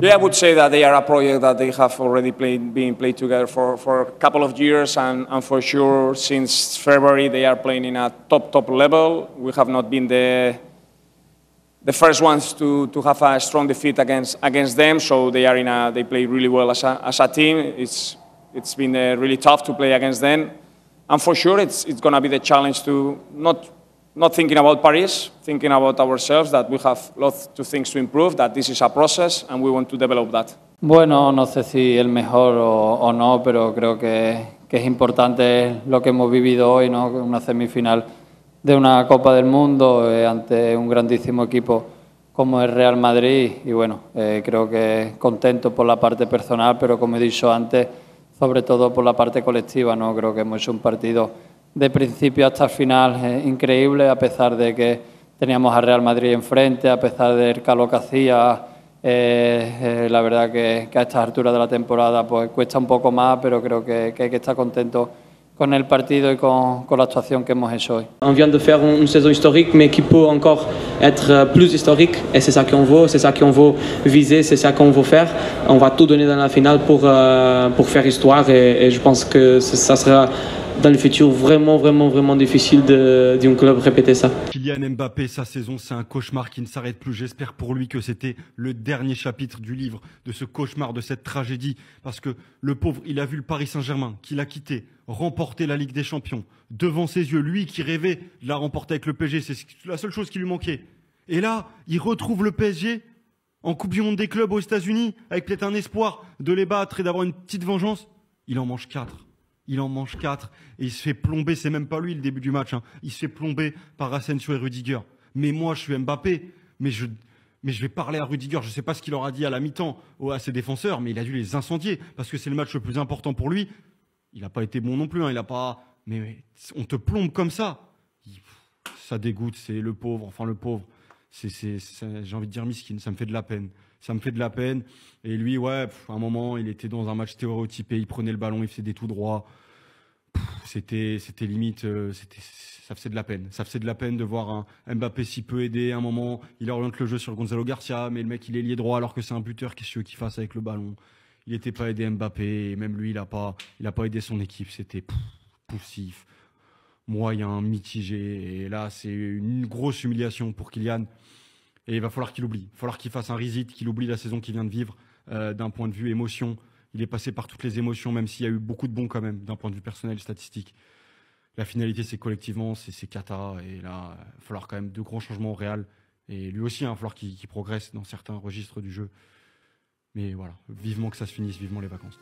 Yeah, I would say that they are a project that they have already been played together for a couple of years, and for sure since February they are playing in a top level. We have not been the first ones to have a strong defeat against them, so they play really well as a team. It's been really tough to play against them, and for sure it's going to be the challenge to not thinking about Paris, thinking about ourselves, that we have lots of things to improve, that this is a process and we want to develop that. Bueno, no sé si el mejor o no, pero creo que es importante lo que hemos vivido hoy, ¿no? Una semifinal de una Copa del Mundo ante un grandísimo equipo como el Real Madrid, y bueno, creo que contento por la parte personal, pero como he dicho antes, sobre todo por la parte colectiva, ¿no? Creo que hemos hecho un partido de principio hasta el final increíble, a pesar de que teníamos al Real Madrid enfrente, a pesar del calor que hacía. La verdad que a estas alturas de la temporada pues cuesta un poco más, pero creo que hay que estar contento con el partido y con la actuación que hemos hecho hoy. On vient de faire une saison historique, mais qui peut encore être plus historique, et c'est ça qu'on veut, c'est ça qu'on veut viser, c'est ça qu'on veut faire. On va tout donner dans la finale pour faire histoire, et je pense que ça sera dans le futur vraiment difficile d'un club répéter ça. Kylian Mbappé, sa saison, c'est un cauchemar qui ne s'arrête plus. J'espère pour lui que c'était le dernier chapitre du livre, de ce cauchemar, de cette tragédie. Parce que le pauvre, il a vu le Paris Saint-Germain, qu'il a quitté, remporter la Ligue des Champions, devant ses yeux. Lui qui rêvait de la remporter avec le PSG, c'est la seule chose qui lui manquait. Et là, il retrouve le PSG en Coupe du Monde des clubs aux États-Unis, avec peut-être un espoir de les battre et d'avoir une petite vengeance. Il en mange 4. Il en mange 4 et il se fait plomber, c'est même pas lui le début du match, hein. Il se fait plomber par Asensio et Rudiger. Mais moi, je suis Mbappé, mais je vais parler à Rudiger, je sais pas ce qu'il aura dit à la mi-temps à ses défenseurs, mais il a dû les incendier, parce que c'est le match le plus important pour lui. Il n'a pas été bon non plus, hein. Il a pas... mais on te plombe comme ça. Ça dégoûte, c'est le pauvre, enfin le pauvre. J'ai envie de dire miskin, ça me fait de la peine. Ça me fait de la peine. Et lui, ouais, à un moment, il était dans un match stéréotypé, il prenait le ballon, il faisait des tout droits. C'était limite, ça faisait de la peine. Ça faisait de la peine de voir un Mbappé si peu aidé. À un moment, il oriente le jeu sur Gonzalo Garcia, mais le mec, il est lié droit alors que c'est un buteur. Qu'est-ce qu'il veut qu'il fasse avec le ballon? Il n'était pas aidé Mbappé, et même lui, il a pas aidé son équipe. C'était poussif, moyen, mitigé. Et là, c'est une grosse humiliation pour Kylian. Et il va falloir qu'il oublie. Il va falloir qu'il fasse un reset, qu'il oublie la saison qu'il vient de vivre d'un point de vue émotion. Il est passé par toutes les émotions, même s'il y a eu beaucoup de bons quand même, d'un point de vue personnel, statistique. La finalité, c'est collectivement, c'est cata. Et là, il va falloir quand même de gros changements au Real. Et lui aussi, il va falloir qu'il progresse dans certains registres du jeu. Mais voilà, vivement que ça se finisse, vivement les vacances.